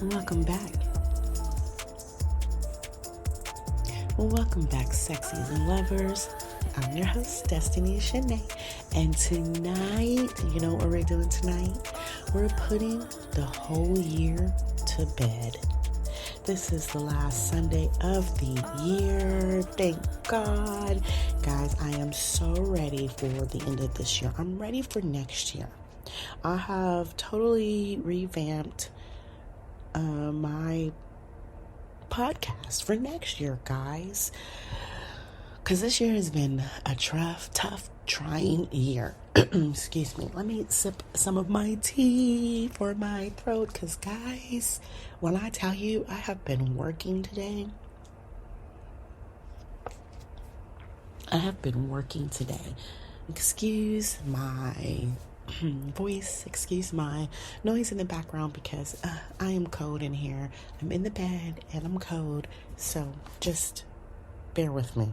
Welcome back. Welcome back, sexies and lovers. I'm your host, Destiny Shanae. And tonight, you know what we're doing tonight? We're putting the whole year to bed. This is the last Sunday of the year. Thank God. Guys, I am so ready for the end of this year. I'm ready for next year. I have totally revamped my podcast for next year, guys. Because this year has been a tough, trying year. Excuse me. Let me sip some of my tea for my throat. Because, guys, when I tell you I have been working today, Excuse my voice, excuse my noise in the background because I am cold in here. I'm in the bed and I'm cold. So just bear with me.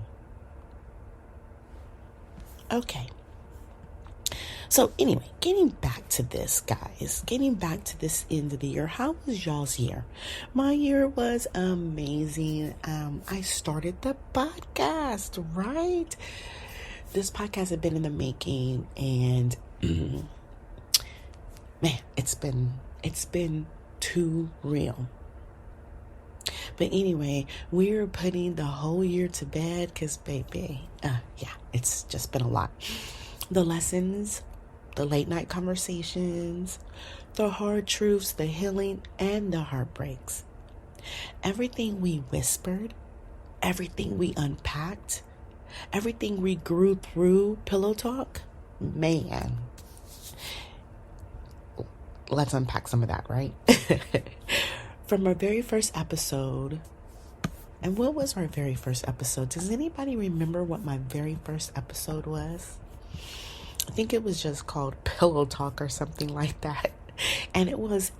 Okay. So anyway, getting back to this, guys, getting back to this end of the year. How was y'all's year? My year was amazing. I started the podcast, right? This podcast had been in the making, and man, it's been too real. But anyway, we're putting the whole year to bed because, baby, it's just been a lot. The lessons, the late night conversations, the hard truths, the healing, and the heartbreaks. Everything we whispered, everything we unpacked, everything we grew through pillow talk, man. Let's unpack some of that, right? From our very first episode. And what was our very first episode? Does anybody remember what my very first episode was? I think it was just called Pillow Talk or something like that. And it was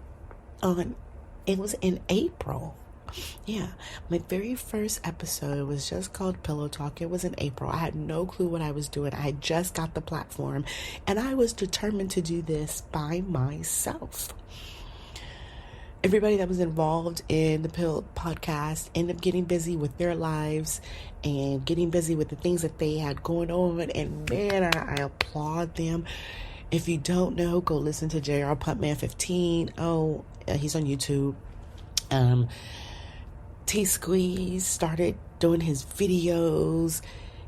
in April. Yeah, my very first episode was just called Pillow Talk. It was in April. I had no clue what I was doing. I had just got the platform, and I was determined to do this by myself. Everybody that was involved in the Pill podcast ended up getting busy with their lives and getting busy with the things that they had going on. And man, I applaud them. If you don't know, go listen to JR Pumpman 15. Oh, he's on YouTube. T-Squeeze started doing his videos.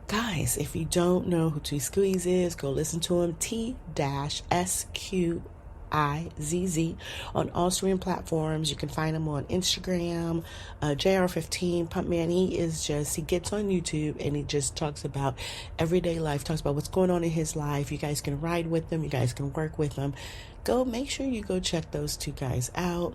Guys, if you don't know who T-Squeeze is, go listen to him. T-SQIZZ on all streaming platforms. You can find him on Instagram, JR15 Pumpman. He gets on YouTube and he just talks about everyday life, talks about what's going on in his life. You guys can ride with him. You guys can work with him. Make sure you go check those two guys out.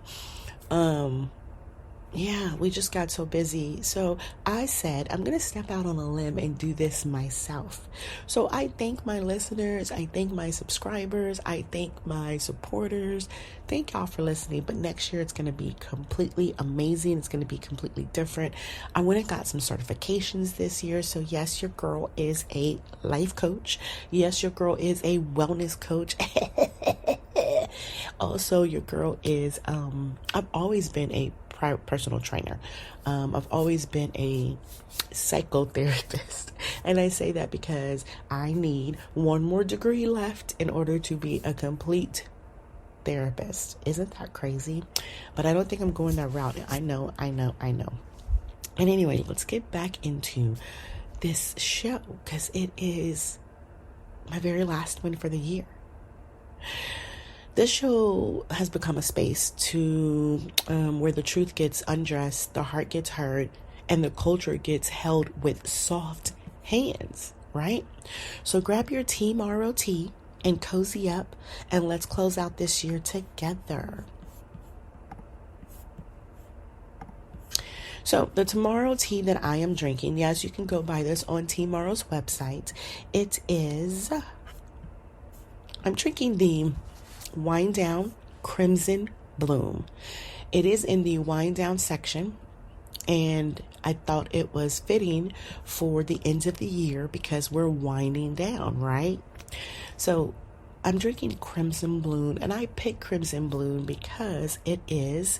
Yeah, we just got so busy. So I said, I'm going to step out on a limb and do this myself. So I thank my listeners. I thank my subscribers. I thank my supporters. Thank y'all for listening. But next year, it's going to be completely amazing. It's going to be completely different. I went and got some certifications this year. So yes, your girl is a life coach. Yes, your girl is a wellness coach. Also, your girl is, I've always been a personal trainer. I've always been a psychotherapist. And I say that because I need one more degree left in order to be a complete therapist. Isn't that crazy? But I don't think I'm going that route. I know. And anyway, let's get back into this show because it is my very last one for the year. This show has become a space to where the truth gets undressed, the heart gets heard, and the culture gets held with soft hands, right? So grab your Tea-Morrow tea and cozy up, and let's close out this year together. So the Tea-Morrow tea that I am drinking, yes, you can go buy this on Tea-Morrow's website. I'm drinking the Wind Down Crimson Bloom. It is in the wind down section, and I thought it was fitting for the end of the year because we're winding down, right? So I'm drinking Crimson Bloom, and I picked Crimson Bloom because it is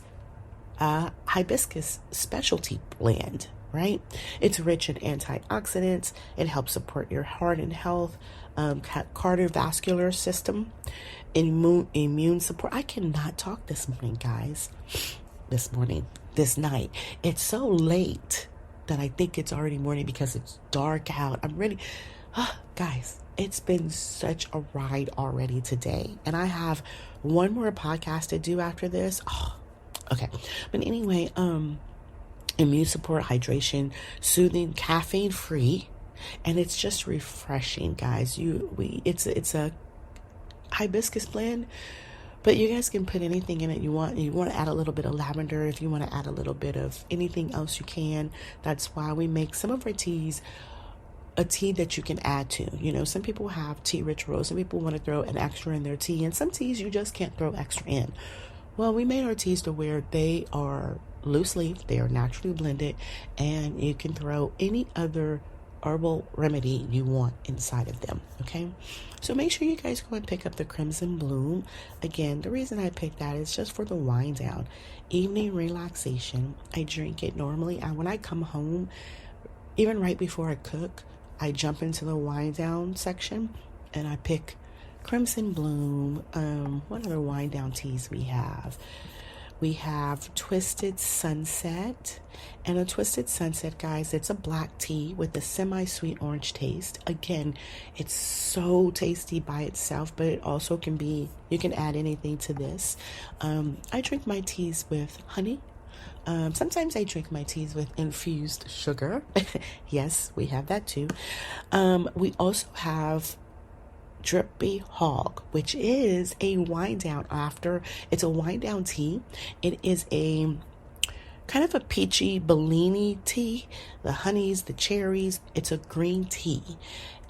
Hibiscus specialty blend, right? It's rich in antioxidants. It helps support your heart and health, cardiovascular system, immune support. I cannot talk this morning, guys. This night. It's so late that I think it's already morning because it's dark out. I'm ready. Guys, it's been such a ride already today. And I have one more podcast to do after this. Okay. But anyway, immune support, hydration, soothing, caffeine free, and it's just refreshing, guys. It's a hibiscus blend, but you guys can put anything in it you want. You want to add a little bit of lavender. If you want to add a little bit of anything else, you can. That's why we make some of our teas a tea that you can add to. Some people have tea rituals. Some people want to throw an extra in their tea, and some teas you just can't throw extra in. Well, we made our teas to where they are loose leaf, they are naturally blended, and you can throw any other herbal remedy you want inside of them. Okay, so make sure you guys go and pick up the Crimson Bloom. Again, the reason I picked that is just for the wind down, evening relaxation. I drink it normally, and when I come home, even right before I cook, I jump into the wind down section and I pick Crimson Bloom. What other wind down teas we have? We have Twisted Sunset. And a Twisted Sunset, guys, it's a black tea with a semi-sweet orange taste. Again, it's so tasty by itself, but it also can be, you can add anything to this. I drink my teas with honey. Sometimes I drink my teas with infused sugar. Yes, we have that too. We also have Drippy Hog, which is a wind down it's a wind down tea. It is a kind of a peachy Bellini tea, the honeys, the cherries. It's a green tea,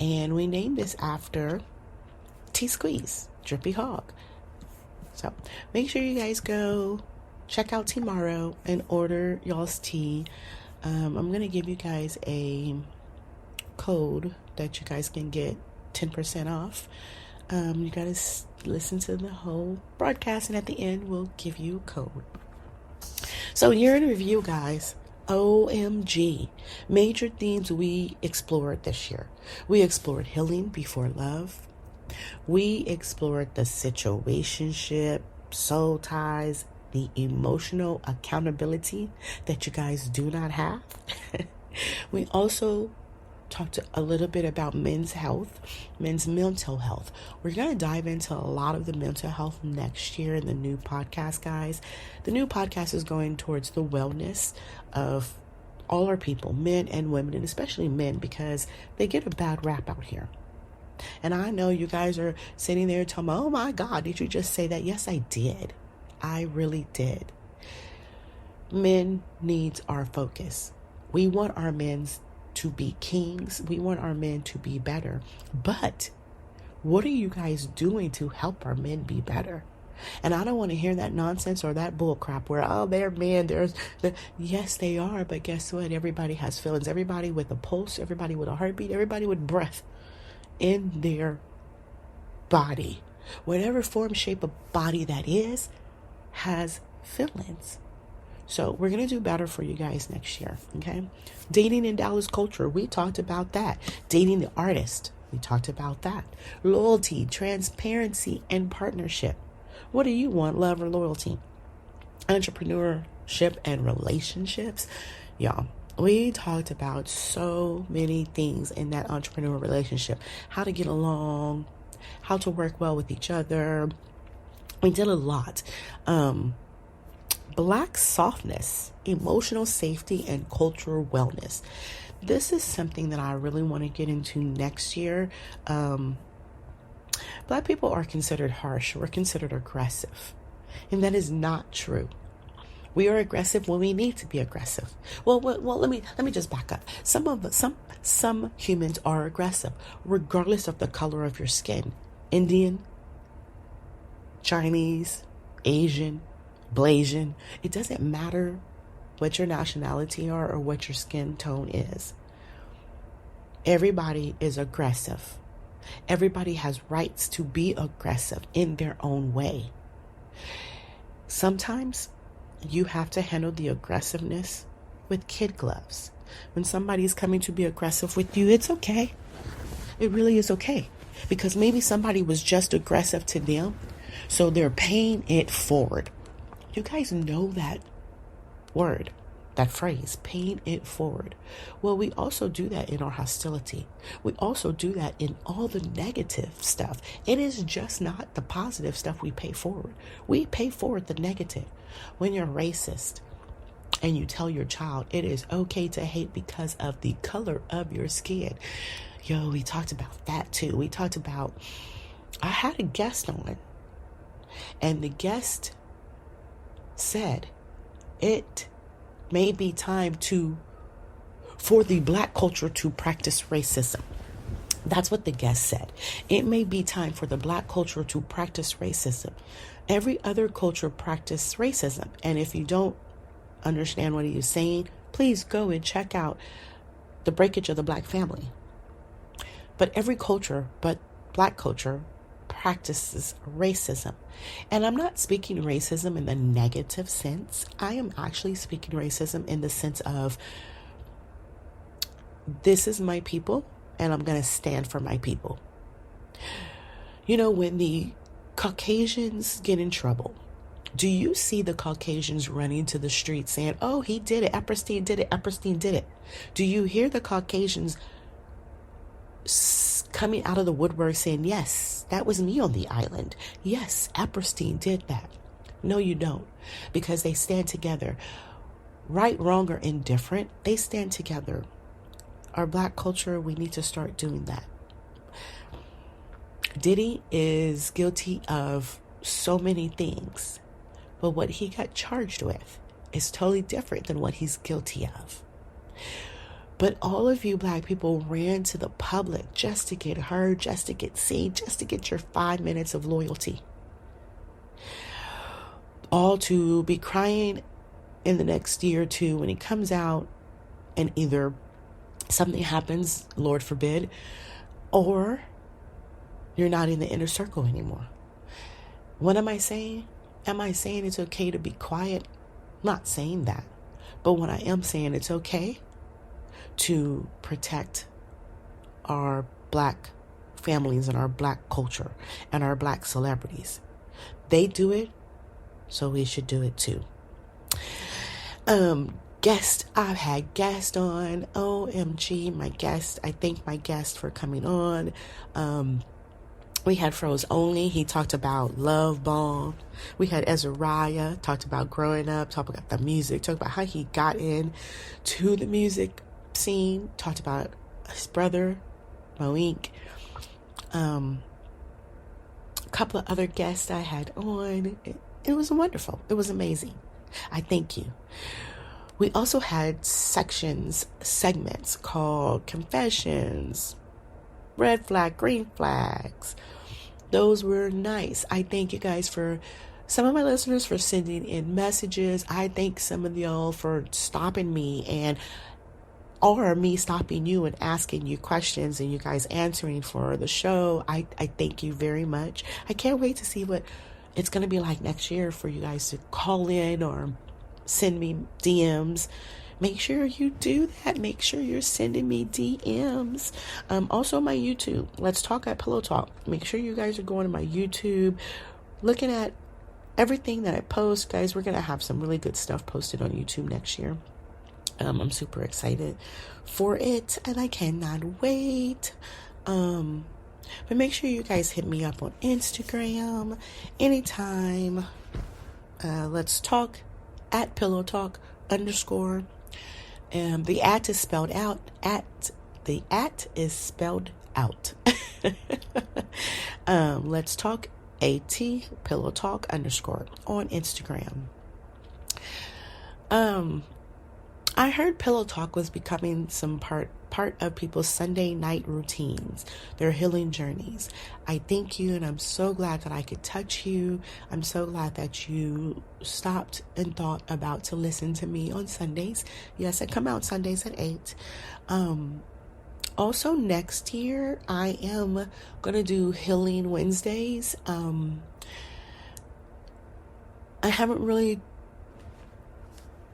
and we named this after Tea Squeeze, Drippy Hog. So make sure you guys go check out Tea-Morrow and order y'all's tea. I'm gonna give you guys a code that you guys can get 10% off. You gotta listen to the whole broadcast, and at the end we'll give you a code. So year in review, guys. OMG. Major themes we explored this year. We explored healing before love. We explored the situationship, soul ties, the emotional accountability that you guys do not have. We also talked a little bit about men's health, men's mental health. We're going to dive into a lot of the mental health next year in the new podcast, guys. The new podcast is going towards the wellness of all our people, men and women, and especially men, because they get a bad rap out here. And I know you guys are sitting there telling me, oh my God, did you just say that? Yes, I did. I really did. Men needs our focus. We want our men to be kings. We want our men to be better. But what are you guys doing to help our men be better? And I don't want to hear that nonsense or that bull crap where, oh, they're men. Yes, they are. But guess what? Everybody has feelings. Everybody with a pulse. Everybody with a heartbeat. Everybody with breath in their body. Whatever form, shape of body that is, has feelings. So we're going to do better for you guys next year, okay? Dating in Dallas culture, we talked about that. Dating the artist, we talked about that. Loyalty, transparency, and partnership. What do you want, love or loyalty? Entrepreneurship and relationships. Y'all, we talked about so many things in that entrepreneur relationship. How to get along, how to work well with each other. We did a lot. Black softness, emotional safety, and cultural wellness. This is something that I really want to get into next year. Black people are considered harsh. We're considered aggressive. And that is not true. We are aggressive when we need to be aggressive. Well, let me just back up. Some humans are aggressive, regardless of the color of your skin. Indian, Chinese, Asian, Blasian. It doesn't matter what your nationality are or what your skin tone is. Everybody is aggressive. Everybody has rights to be aggressive in their own way. Sometimes you have to handle the aggressiveness with kid gloves. When somebody's coming to be aggressive with you, it's okay. It really is okay. Because maybe somebody was just aggressive to them, so they're paying it forward. You guys know that word, that phrase, paying it forward. Well, we also do that in our hostility. We also do that in all the negative stuff. It is just not the positive stuff we pay forward. We pay forward the negative. When you're racist and you tell your child it is okay to hate because of the color of your skin. Yo, we talked about that too. We talked about, I had a guest on, and the guest said it may be time for the Black culture to practice racism. That's what the guest said. It may be time for the Black culture to practice racism. Every other culture practices racism. And if you don't understand what he is saying, please go and check out The Breakage of the Black Family. But every culture, but Black culture, practices racism. And I'm not speaking racism in the negative sense. I am actually speaking racism in the sense of, this is my people, and I'm going to stand for my people. You know, when the Caucasians get in trouble, do you see the Caucasians running to the street saying, oh, he did it, Epperstein did it, Epperstein did it? Do you hear the Caucasians coming out of the woodwork saying, yes, that was me on the island. Yes, Epperstein did that? No, you don't. Because they stand together. Right, wrong, or indifferent, they stand together. Our Black culture, we need to start doing that. Diddy is guilty of so many things, but what he got charged with is totally different than what he's guilty of. But all of you Black people ran to the public just to get heard, just to get seen, just to get your 5 minutes of loyalty. All to be crying in the next year or two when he comes out and either something happens, Lord forbid, or you're not in the inner circle anymore. What am I saying? Am I saying it's okay to be quiet? I'm not saying that. But what I am saying, it's okay to protect our Black families and our Black culture and our Black celebrities. They do it, so we should do it too. I've had guests on. OMG, my guest. I thank my guest for coming on. We had Froze Only. He talked about Love Bomb. We had Ezariah, talked about growing up, talked about the music, talked about how he got in to the music scene, talked about his brother, Moink. A couple of other guests I had on. It was wonderful. It was amazing. I thank you. We also had segments called Confessions, Red Flag, Green Flags. Those were nice. I thank you guys for, some of my listeners for sending in messages. I thank some of y'all for stopping me or me stopping you and asking you questions and you guys answering for the show. I thank you very much. I can't wait to see what it's going to be like next year for you guys to call in or send me DMs. Make sure you do that. Make sure you're sending me DMs. Also my YouTube. Let's Talk at Pillow Talk. Make sure you guys are going to my YouTube, looking at everything that I post. Guys, we're going to have some really good stuff posted on YouTube next year. I'm super excited for it, and I cannot wait. But make sure you guys hit me up on Instagram anytime. Let's Talk at Pillow Talk _ the @ is spelled out. The @ is spelled out. Let's Talk AT Pillow Talk _ on Instagram. I heard Pillow Talk was becoming some part of people's Sunday night routines, their healing journeys. I thank you, and I'm so glad that I could touch you. I'm so glad that you stopped and thought about to listen to me on Sundays. Yes, I come out Sundays at 8. Also, next year, I am going to do Healing Wednesdays. I haven't really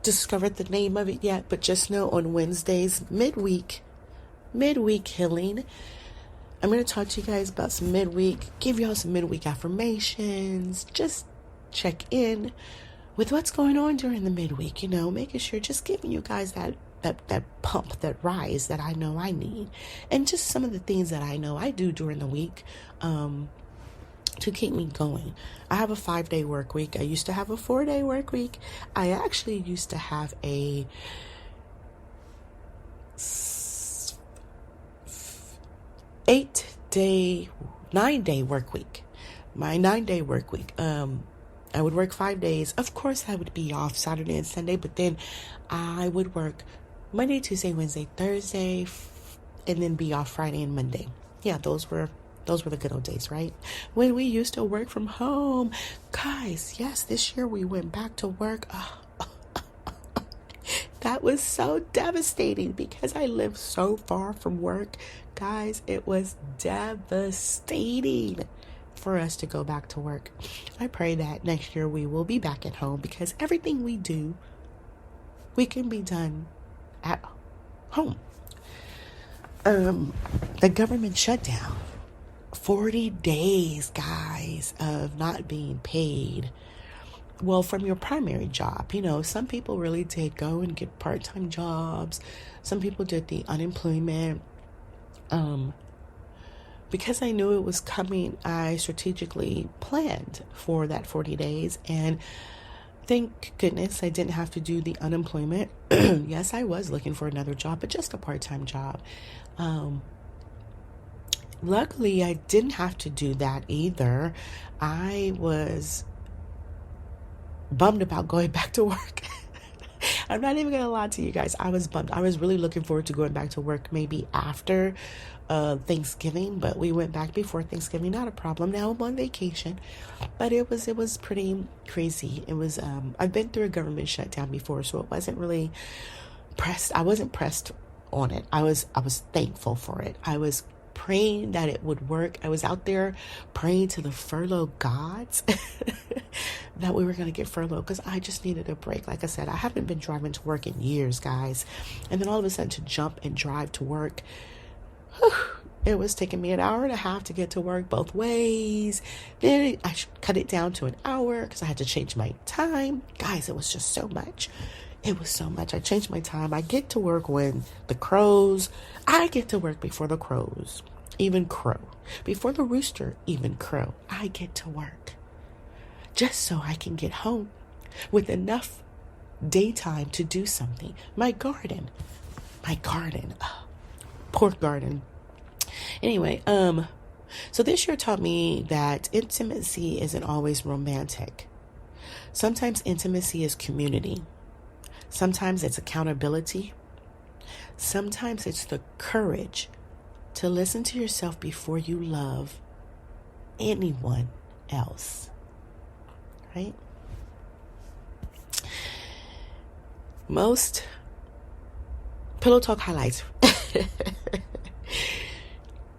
discovered the name of it yet, but just know on Wednesdays, midweek healing, I'm going to talk to you guys about some midweek, give y'all some midweek affirmations, just check in with what's going on during the midweek, making sure, just giving you guys that pump, that rise that I know I need, and just some of the things that I know I do during the week to keep me going. I have a 5-day work week. I used to have a 4-day work week. I actually used to have a 9-day work week. My 9-day work week. I would work 5 days. Of course, I would be off Saturday and Sunday, but then I would work Monday, Tuesday, Wednesday, Thursday, and then be off Friday and Monday. Yeah, those were the good old days, right? When we used to work from home. Guys, yes, this year we went back to work. That was so devastating because I live so far from work. Guys, it was devastating for us to go back to work. I pray that next year we will be back at home, because everything we do, we can be done at home. The government shutdown, 40 days, guys, of not being paid. Well, from your primary job, some people really did go and get part-time jobs. Some people did the unemployment. Because I knew it was coming, I strategically planned for that 40 days. And thank goodness I didn't have to do the unemployment. Yes, I was looking for another job, but just a part-time job. Luckily, I didn't have to do that either. I was bummed about going back to work. I'm not even gonna lie to you guys. I was bummed. I was really looking forward to going back to work maybe after Thanksgiving, but we went back before Thanksgiving. Not a problem. Now I'm on vacation, but it was pretty crazy. It was I've been through a government shutdown before, so it wasn't really pressed. I wasn't pressed on it. I was thankful for it. I was praying that it would work. I was out there praying to the furlough gods that we were going to get furloughed, because I just needed a break. Like I said, I haven't been driving to work in years, guys. And then all of a sudden to jump and drive to work, it was taking me an hour and a half to get to work both ways. Then I cut it down to an hour because I had to change my time. Guys, it was just so much. It was so much. I changed my time. I get to work when I get to work before the crows even crow. Before the rooster even crow, I get to work. Just so I can get home with enough daytime to do something. My garden. Poor garden. Anyway, so this year taught me that intimacy isn't always romantic. Sometimes intimacy is community. Sometimes it's accountability. Sometimes it's the courage to listen to yourself before you love anyone else. Right? Most Pillow Talk highlights.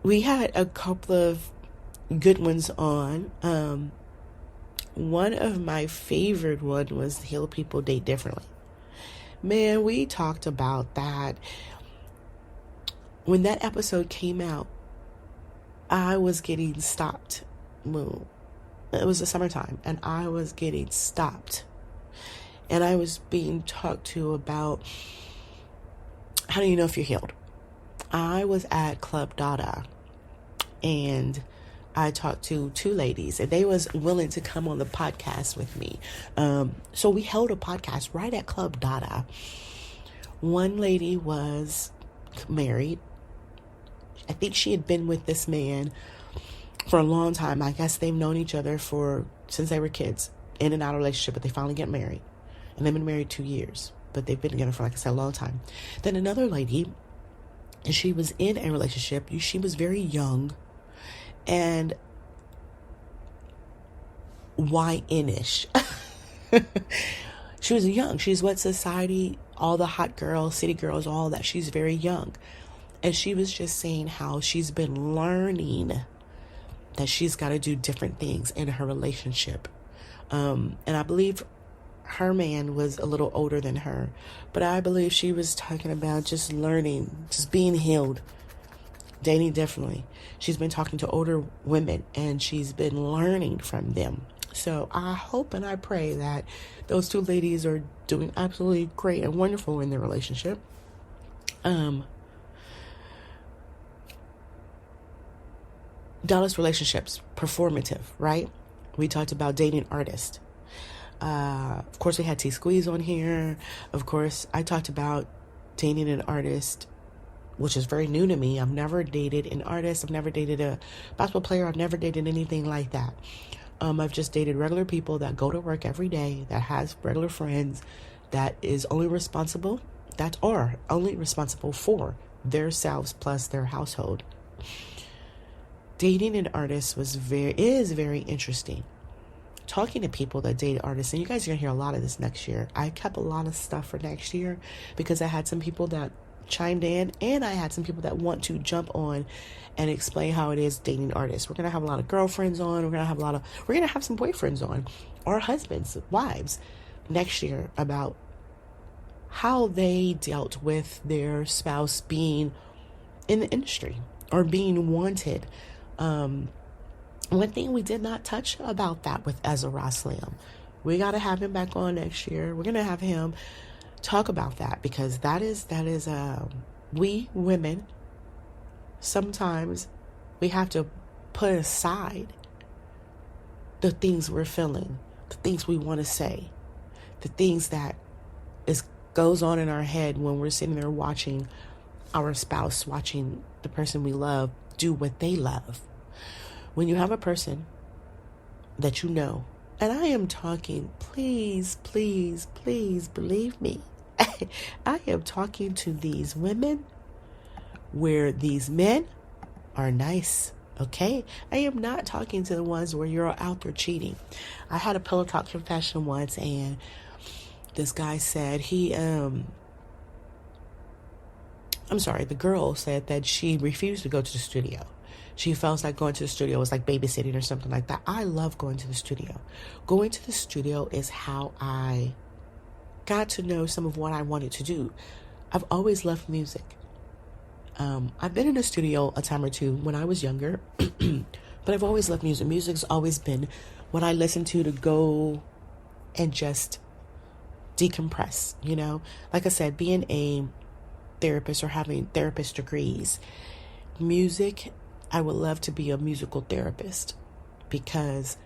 We had a couple of good ones on. One of my favorite one was Heal People Date Differently. Man, we talked about that. When that episode came out, I was getting stopped. Well, it was the summertime, and I was getting stopped. And I was being talked to about, how do you know if you're healed? I was at Club Dada, and I talked to two ladies, and they was willing to come on the podcast with me. So we held a podcast right at Club Dada. One lady was married. I think she had been with this man for a long time. I guess they've known each other since they were kids, in and out of a relationship, but they finally get married. And they've been married 2 years, but they've been together for, like I said, a long time. Then another lady, and she was in a relationship. She was very young and YN-ish. She was young. She's what society, all the hot girls, city girls, all that. She's very young. And she was just saying how she's been learning that she's got to do different things in her relationship. And I believe her man was a little older than her, but I believe she was talking about just learning, just being healed. Dating differently. She's been talking to older women and she's been learning from them. So I hope and I pray that those two ladies are doing absolutely great and wonderful in their relationship. Dallas relationships, performative, right? We talked about dating artists. Of course, we had T Squeeze on here. Of course, I talked about dating an artist, which is very new to me. I've never dated an artist. I've never dated a basketball player. I've never dated anything like that. I've just dated regular people that go to work every day, that has regular friends, that are only responsible for themselves plus their household. Dating an artist is very interesting. Talking to people that date artists, and you guys are going to hear a lot of this next year. I kept a lot of stuff for next year because I had some people that chimed in, and I had some people that want to jump on and explain how it is dating artists. We're going to have a lot of girlfriends on. We're going to have some boyfriends on, or husbands, wives, next year, about how they dealt with their spouse being in the industry or being wanted. One thing we did not touch about that with Ezra Roslam. We got to have him back on next year. We're going to have him talk about that, because that is we women, sometimes we have to put aside the things we're feeling, the things we want to say, the things that goes on in our head when we're sitting there watching our spouse, watching the person we love do what they love. When you have a person that you know, and I am talking, please believe me, I am talking to these women where these men are nice, okay? I am not talking to the ones where you're out there cheating. I had a pillow talk confession once, and this guy said the girl said that she refused to go to the studio. She felt like going to the studio was like babysitting or something like that. I love going to the studio. Going to the studio is how I got to know some of what I wanted to do. I've always loved music. I've been in the studio a time or two when I was younger, but I've always loved music. Music's always been what I listen to go and just decompress, you know? Like I said, being a therapist or having therapist degrees, music, I would love to be a musical therapist, because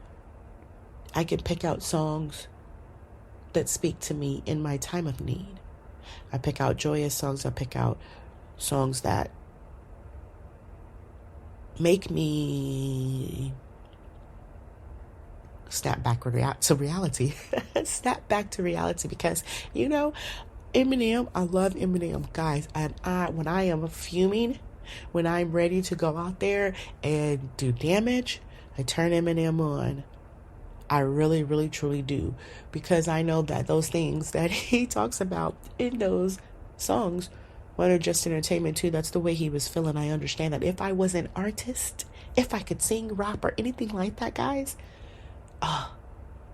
I can pick out songs that speak to me in my time of need. I pick out joyous songs. I pick out songs that make me snap back to reality. Snap back to reality, because, you know, Eminem, I love Eminem, guys. And when I am fuming, when I'm ready to go out there and do damage, I turn Eminem on. I really, really, truly do. Because I know that those things that he talks about in those songs, when they're just entertainment too, that's the way he was feeling. I understand that. If I was an artist, if I could sing, rap, or anything like that, guys,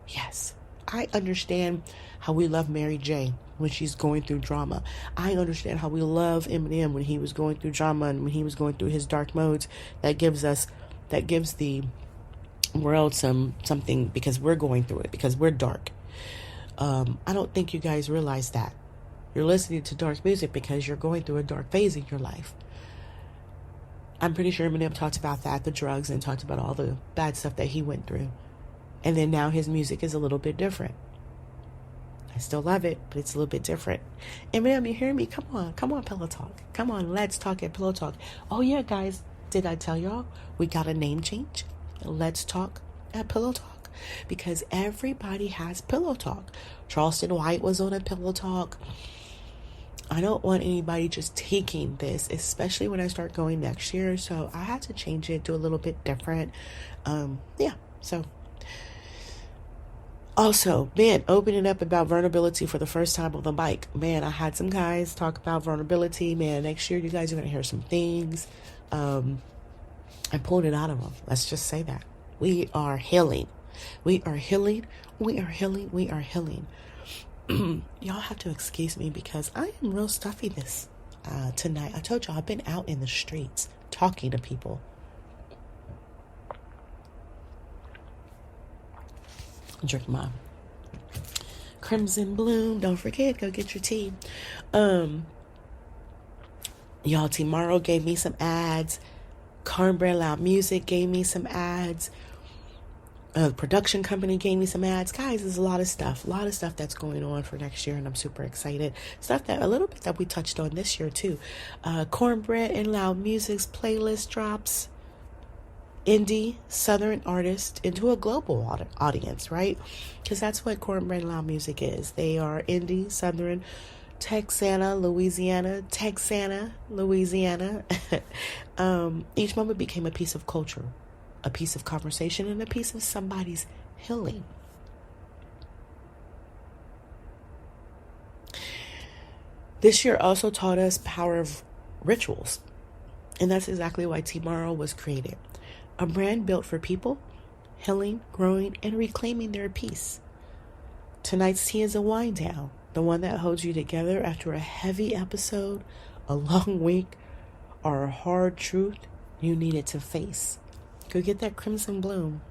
yes. I understand how we love Mary J. when she's going through drama. I understand how we love Eminem when he was going through drama and when he was going through his dark modes. That gives the world something, because we're going through it, because we're dark. I don't think you guys realize that. You're listening to dark music because you're going through a dark phase in your life. I'm pretty sure Eminem talked about that, the drugs, and talked about all the bad stuff that he went through. And then now his music is a little bit different. I still love it, but it's a little bit different. Eminem, you hear me? Come on, Pillow Talk. Come on, let's talk at Pillow Talk. Oh yeah, guys, did I tell y'all? We got a name change. Let's Talk at Pillow Talk. Because everybody has Pillow Talk. Charleston White was on a Pillow Talk. I don't want anybody just taking this, especially when I start going next year. So I had to change it, do a little bit different. So also, man, opening up about vulnerability for the first time on the mic. Man, I had some guys talk about vulnerability. Man, next year you guys are going to hear some things. I pulled it out of them. Let's just say that. We are healing. We are healing. We are healing. We are healing. Y'all have to excuse me because I am real stuffy this tonight. I told y'all I've been out in the streets talking to people. Drink my Crimson Bloom. Don't forget, go get your tea. Y'all, Tea-Morrow gave me some ads. Cornbread Loud Music gave me some ads. Production company gave me some ads. Guys, there's a lot of stuff that's going on for next year, and I'm super excited. Stuff that a little bit that we touched on this year too. Cornbread and Loud Music's playlist drops indie Southern artists into a global audience, right? Because that's what Cornbread and Loud Music is. They are indie Southern Texana, Louisiana. Each moment became a piece of culture, a piece of conversation, and a piece of somebody's healing. This year also taught us power of rituals. And that's exactly why Tea-Morrow was created. A brand built for people, healing, growing, and reclaiming their peace. Tonight's tea is a wind down, the one that holds you together after a heavy episode, a long week, or a hard truth you needed to face. Go get that Crimson Bloom.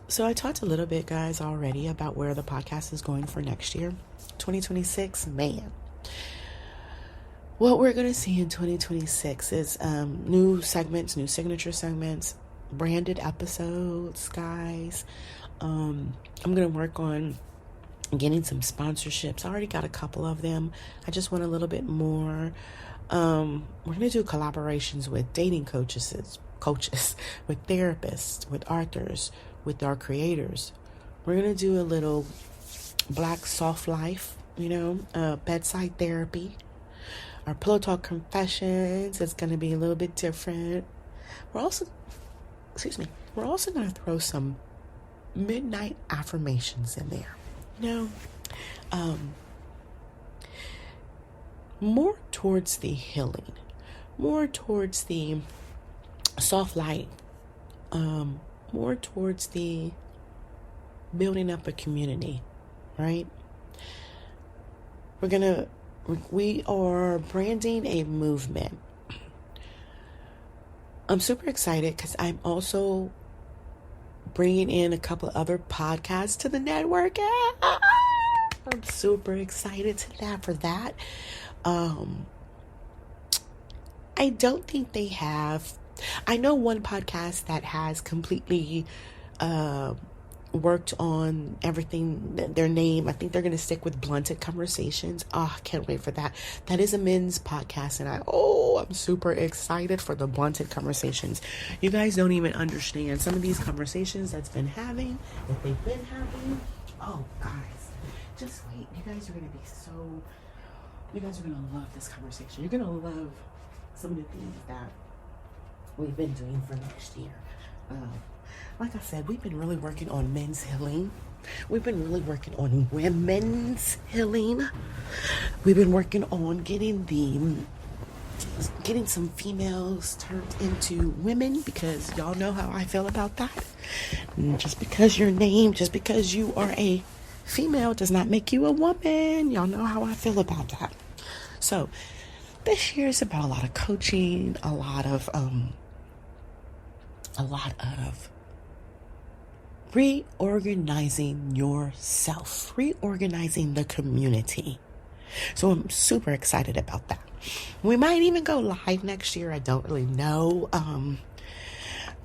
So I talked a little bit, guys, already about where the podcast is going for next year. 2026, man. What we're going to see in 2026 is new segments, new signature segments, branded episodes, guys. I'm going to work on getting some sponsorships. I already got a couple of them. I just want a little bit more. We're going to do collaborations with dating coaches, with therapists, with authors, with our creators. We're going to do a little Black soft life, bedside therapy. Our Pillow Talk confessions is going to be a little bit different. We're also going to throw some midnight affirmations in there. More towards the healing, more towards the soft light, more towards the building up a community, right? We are branding a movement. I'm super excited because I'm also bringing in a couple of other podcasts to the network. I'm super excited for that. I don't think they have. I know one podcast that has completely worked on everything, their name. I think they're going to stick with Blunted Conversations. I can't wait for that. That is a men's podcast, and I'm super excited for the Blunted Conversations. You guys don't even understand some of these conversations that they've been having. Oh, guys, just wait. You guys are going to love this conversation. You're going to love some of the things that we've been doing for next year. Like I said, we've been really working on men's healing. We've been really working on women's healing. We've been working on getting some females turned into women, because y'all know how I feel about that. Just because you are a female does not make you a woman. Y'all know how I feel about that. So this year is about a lot of coaching, a lot of reorganizing yourself, reorganizing the community. So I'm super excited about that. We might even go live next year. I don't really know.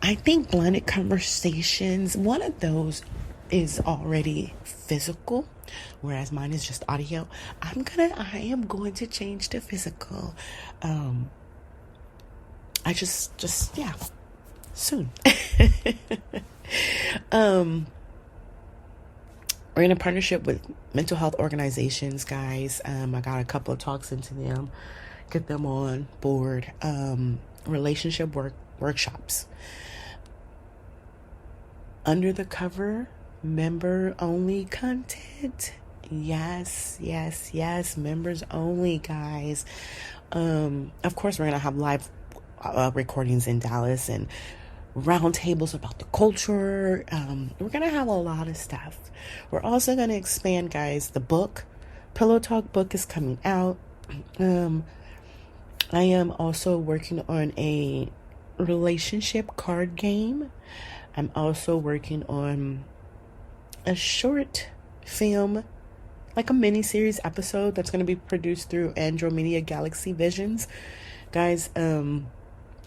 I think Blended Conversations, one of those is already physical, whereas mine is just audio. I am going to change to physical. Soon. We're in a partnership with mental health organizations, guys. I got a couple of talks into them, get them on board. Relationship workshops. Under the cover, member only content. Yes, members only, guys. Of course, we're gonna have live recordings in Dallas and roundtables about the culture. We're going to have a lot of stuff. We're also going to expand, guys. The book, Pillow Talk book, is coming out. I am also working on a relationship card game. I'm also working on a short film, like a mini-series episode that's going to be produced through Andromeda Galaxy Visions. Guys, I'm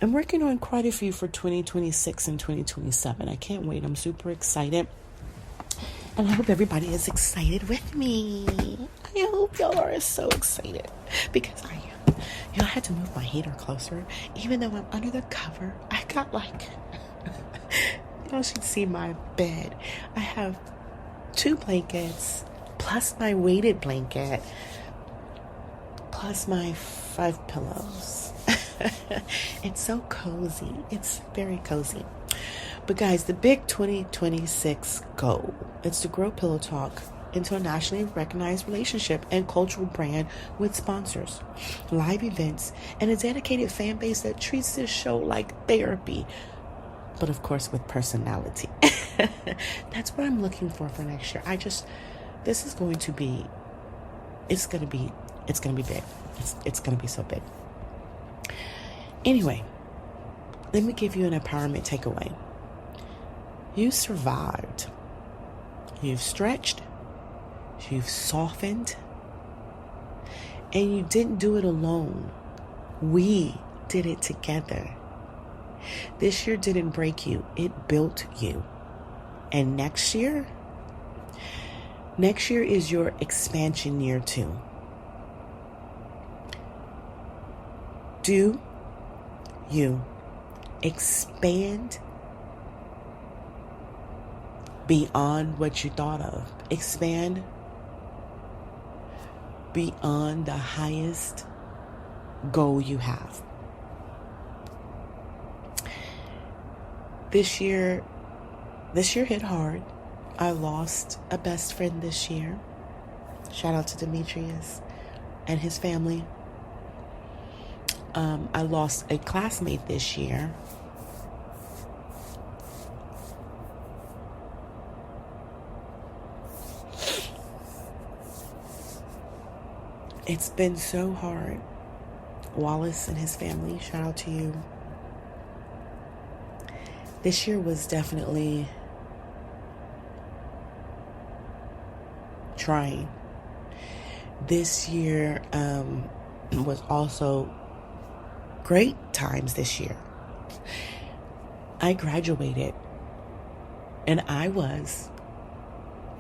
working on quite a few for 2026 and 2027. I can't wait. I'm super excited. And I hope everybody is excited with me. I hope y'all are so excited, because I am. I had to move my heater closer, even though I'm under the cover. I got y'all should see my bed. I have 2 blankets, plus my weighted blanket, plus my 5 pillows. It's so cozy. It's very cozy. But guys, the big 2026 goal is to grow Pillow Talk into a nationally recognized relationship and cultural brand with sponsors, live events, and a dedicated fan base that treats this show like therapy, but of course with personality. That's what I'm looking for next year. This is going to be, it's going to be big. It's going to be so big. Anyway, let me give you an empowerment takeaway. You survived. You've stretched. You've softened. And you didn't do it alone. We did it together. This year didn't break you. It built you. And next year is your expansion year too. Do you expand beyond what you thought of? Expand beyond the highest goal you have. This year hit hard. I lost a best friend this year. Shout out to Demetrius and his family. I lost a classmate this year. It's been so hard. Wallace and his family, shout out to you. This year was definitely trying. This year was also great times this year. I graduated and I was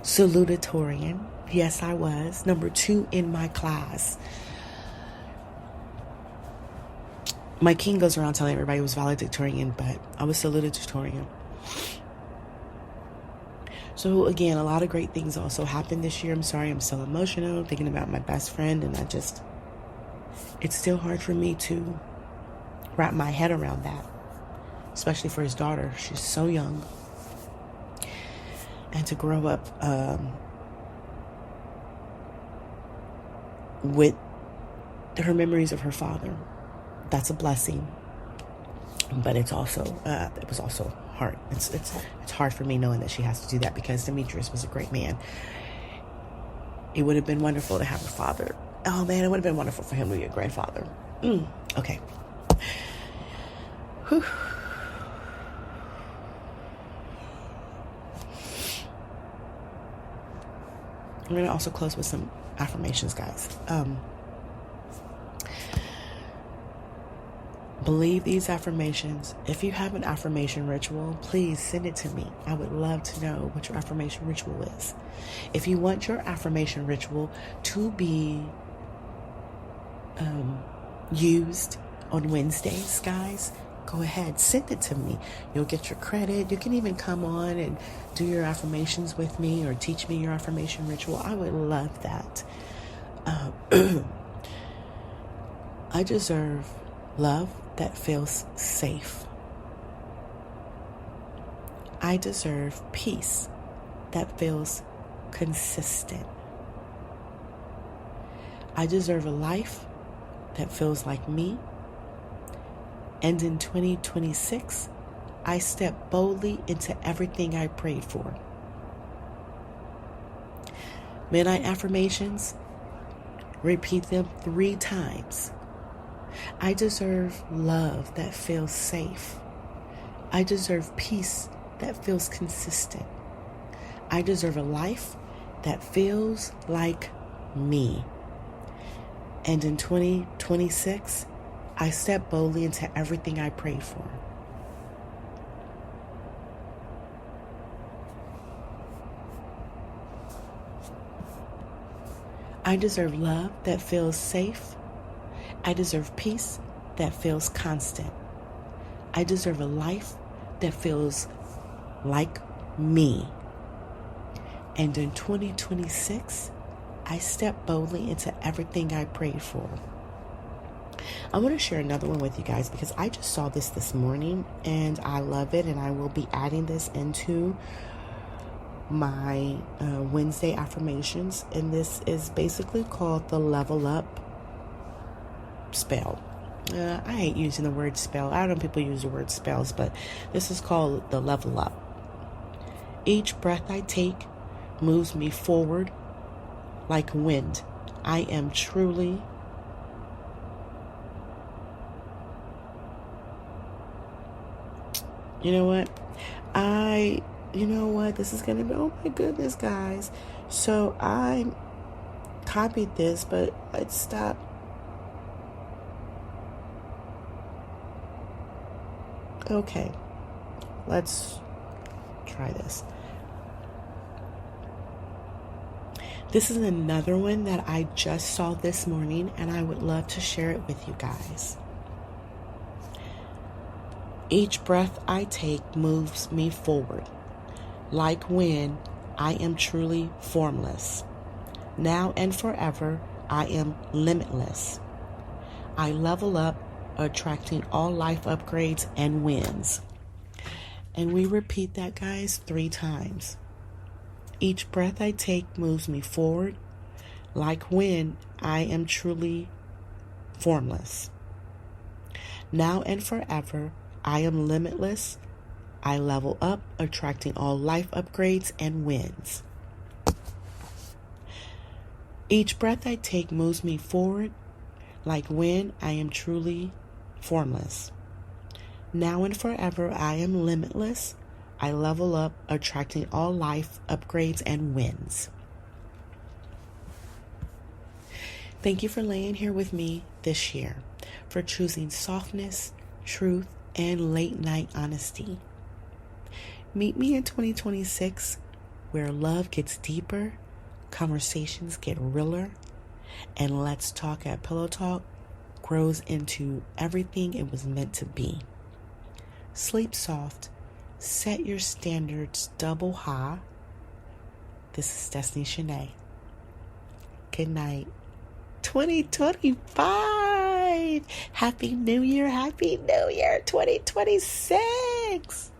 salutatorian. Yes, I was number 2 in my class. My king goes around telling everybody it was valedictorian, but I was salutatorian. So again, a lot of great things also happened this year. I'm sorry, I'm so emotional thinking about my best friend, and it's still hard for me to wrap my head around that, especially for his daughter. She's so young, and to grow up with her memories of her father, that's a blessing. But it's also it was also hard. It's hard for me knowing that she has to do that, because Demetrius was a great man. It would have been wonderful to have a father. Oh man, it would have been wonderful for him to be a grandfather. Okay. Whew. I'm going to also close with some affirmations, guys. Believe these affirmations. If you have an affirmation ritual, please send it to me. I would love to know what your affirmation ritual is. If you want your affirmation ritual to be used on Wednesdays, guys, go ahead, send it to me. You'll get your credit. You can even come on and do your affirmations with me, or teach me your affirmation ritual. I would love that. I deserve love that feels safe. I deserve peace that feels consistent. I deserve a life that feels like me. And in 2026, I step boldly into everything I prayed for. Midnight affirmations, repeat them 3 times. I deserve love that feels safe. I deserve peace that feels consistent. I deserve a life that feels like me. And in 2026, I step boldly into everything I prayed for. I deserve love that feels safe. I deserve peace that feels constant. I deserve a life that feels like me. And in 2026, I step boldly into everything I prayed for. I want to share another one with you guys because I just saw this morning and I love it, and I will be adding this into my Wednesday affirmations, and this is basically called the level up spell. I hate using the word spell. I don't know if people use the word spells, but this is called the level up. Each breath I take moves me forward like wind. I am truly this is gonna be, oh my goodness, guys. So I copied this, but it stopped. Okay, let's try this. This is another one that I just saw this morning, and I would love to share it with you guys. Each breath I take moves me forward. Like wind, I am truly formless. Now and forever, I am limitless. I level up, attracting all life upgrades and wins. And we repeat that, guys, 3 times. Each breath I take moves me forward. Like wind, I am truly formless. Now and forever, I am limitless. I level up, attracting all life upgrades and wins. Each breath I take moves me forward. Like wind, I am truly formless. Now and forever, I am limitless. I level up, attracting all life upgrades and wins. Thank you for laying here with me this year, for choosing softness, truth, and late night honesty. Meet me in 2026, where love gets deeper, conversations get realer, and Let's Talk at Pillow Talk grows into everything it was meant to be. Sleep soft. Set your standards double high. This is Destiny Shanae. Good night. 2025. Happy New Year. Happy New Year 2026.